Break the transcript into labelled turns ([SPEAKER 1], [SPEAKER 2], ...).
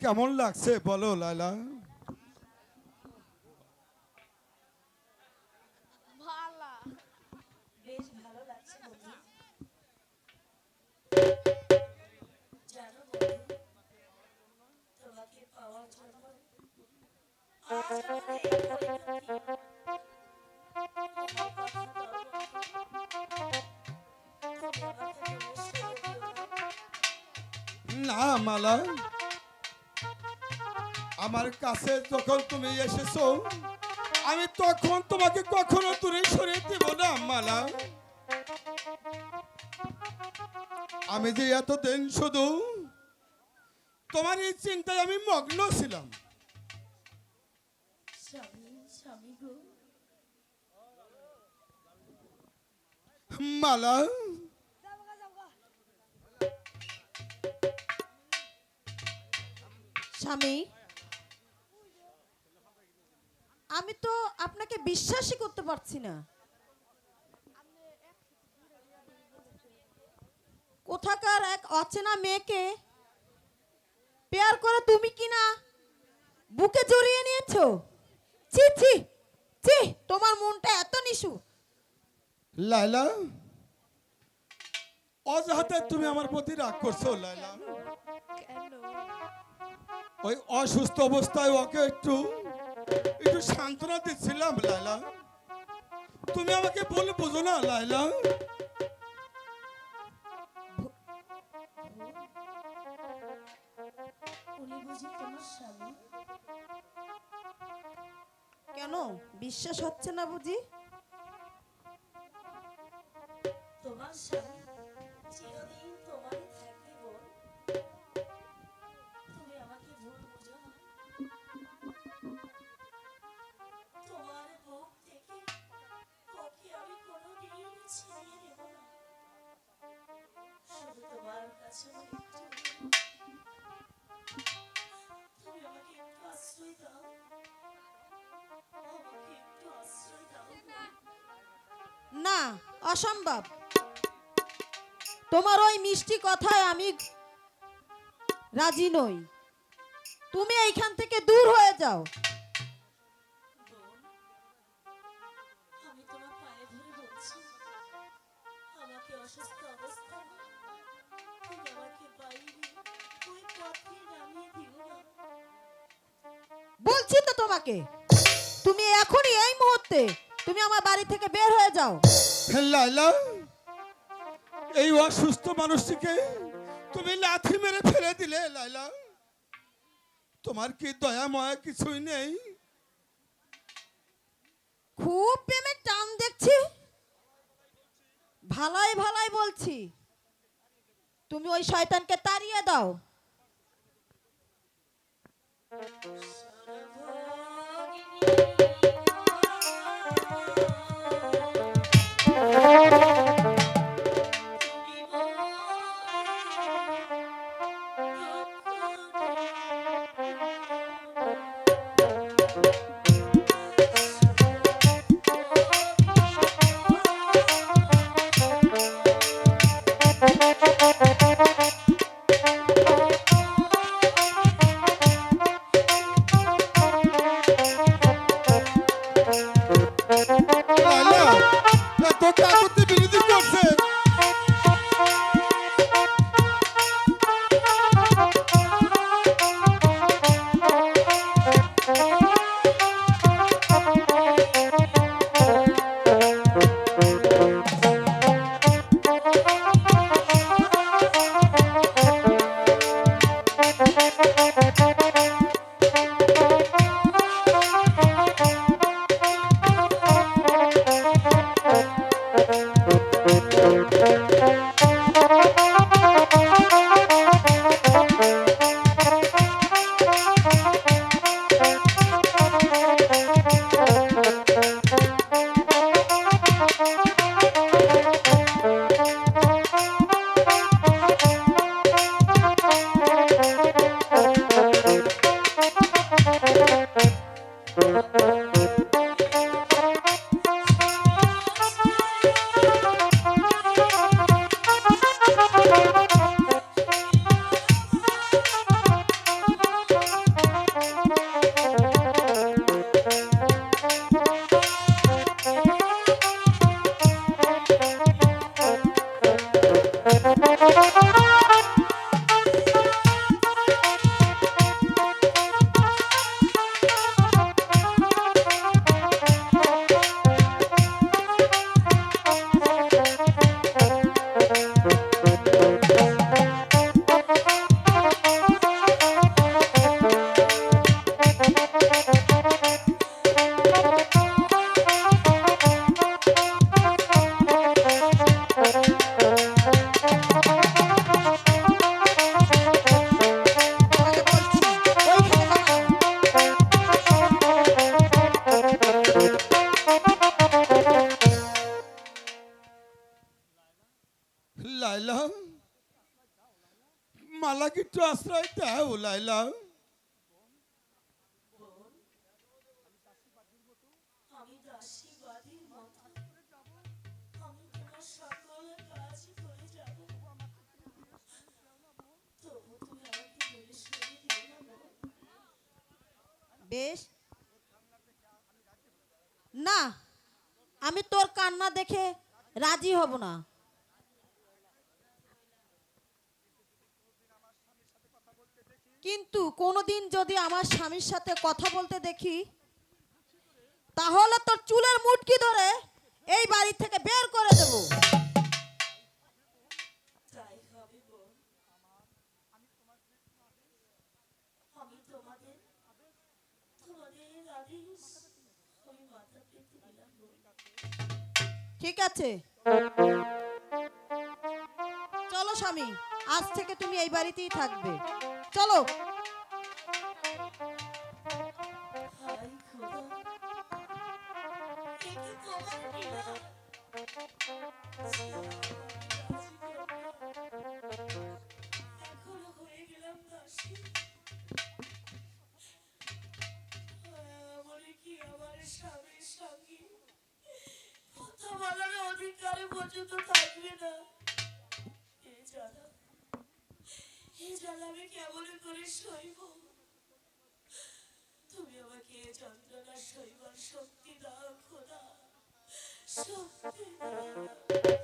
[SPEAKER 1] কেমন লাগছে বলো লাইলা?
[SPEAKER 2] ভালা
[SPEAKER 3] বেশ ভালো লাগছে বন্ধু। জানো বন্ধু, তোমাকে পাওয়ার জন্য আজ আমার এই পরিণতি। আমার কথা দাও বন্ধু, তুমি আমাকে দূরে সরিয়ে দিও না।
[SPEAKER 1] না মালা, আমার কাছে যখন তুমি এসেছো আমি তখন তোমাকে কখনো দূরে সরিয়ে দেব না মালা। আমি যে এতদিন শুধু তোমার এই চিন্তায় আমি মগ্ন ছিলাম
[SPEAKER 3] স্বামী, স্বামী গো,
[SPEAKER 1] মালা।
[SPEAKER 4] স্বামী, আমি তো আপনাকে বিশ্বাসই করতে পারছি না। কোথাকার এক অচেনা মেয়েকে পেয়ার করে তুমি কিনা বুকে জড়িয়ে নিয়েছো। ছি ছি ছি, তোমার মনটা এত নিশু।
[SPEAKER 1] লাইলা, অজাহাতে তুমি আমার প্রতি রাগ করছো লাইলা।
[SPEAKER 2] কেন?
[SPEAKER 1] ওই অসুস্থ অবস্থায় ওকে একটু একটু সান্ত্বনা দিচ্ছিলাম লাইলা। তুমি আমাকে বলে বুঝো না লাইলা।
[SPEAKER 3] উনি বুঝি তোমার স্বামী?
[SPEAKER 4] কেন বিশ্বাস হচ্ছে না বুঝি?
[SPEAKER 3] তোমার স্বামী চিরদিন তোমারই থাকবে বোন। তুমি আমাকে ভুল বুঝো না। তোমার বুক থেকে ওকে আমি কোনোদিন ছিনিয়ে নেব না। শুধু তোমার কাছে আমার একটু অনুরোধ, তুমি আমাকে একটু আশ্রয় দাও। আমাকে একটু আশ্রয় দাও বোন।
[SPEAKER 4] না, অসম্ভব। তোমার ওই মিষ্টি কথায় আমি রাজি নই। তুমি এইখান থেকে দূর হয়ে যাও।
[SPEAKER 3] বোন, আমি তোমার পায়ে ধরে বলছি, আমাকে অসুস্থ অবস্থায় তুমি আমাকে বাইরে ওই পথে নামিয়ে দিও না।
[SPEAKER 4] বলছি তো তোমাকে, তুমি এখনই এই মুহূর্তে তুমি আমার বাড়ি থেকে বের হয়ে যাও।
[SPEAKER 1] লাইলা, এই অসুস্থ মানুষটিকে তুমি লাথি মেরে ফেলে দিলে লাইলা। তোমার কি দয়া ময়া কিছুই নেই?
[SPEAKER 4] খুব প্রেমের টান দেখছি। ভালাই ভালাই বলছি, তুমি ওই শয়তানকে তাড়িয়ে দাও।
[SPEAKER 1] লাইলা।
[SPEAKER 3] আমি দাসী বাদীর মতো আমি তোমার সকল কাজ করে যাব, তবু তুমি আমাকে বলে শুনে দিও না বোন।
[SPEAKER 4] বেশ, না আমি তোর কান্না দেখে রাজি হব না। কিন্তু কোনোদিন যদি আমার স্বামীর সাথে কথা বলতে দেখি, তাহলে তোর চুলের মুটকি ধরে এই বাড়ি থেকে বের করে দেব।
[SPEAKER 3] তাই হবে বোন, আমি তোমাদের তোমাদের আদেশ আমি মাথা পেতে দিলাম বোন।
[SPEAKER 4] ঠিক আছে, চলো স্বামী, আজ থেকে তুমি এই বাড়িতেই থাকবে। চলো।
[SPEAKER 3] হায় খোদা, এ কি তোমার লীলা? এখনো হয়ে গেলাম দাসী। বলে কি আমার স্বামীর সঙ্গে কথা বলার অধিকার পর্যন্ত থাকবে না। এই জ্বালা আমি কেমন করে সইব? তুমি আমাকে এ যন্ত্রণা সইবার শক্তি দাও খোদা, শক্তি দাও।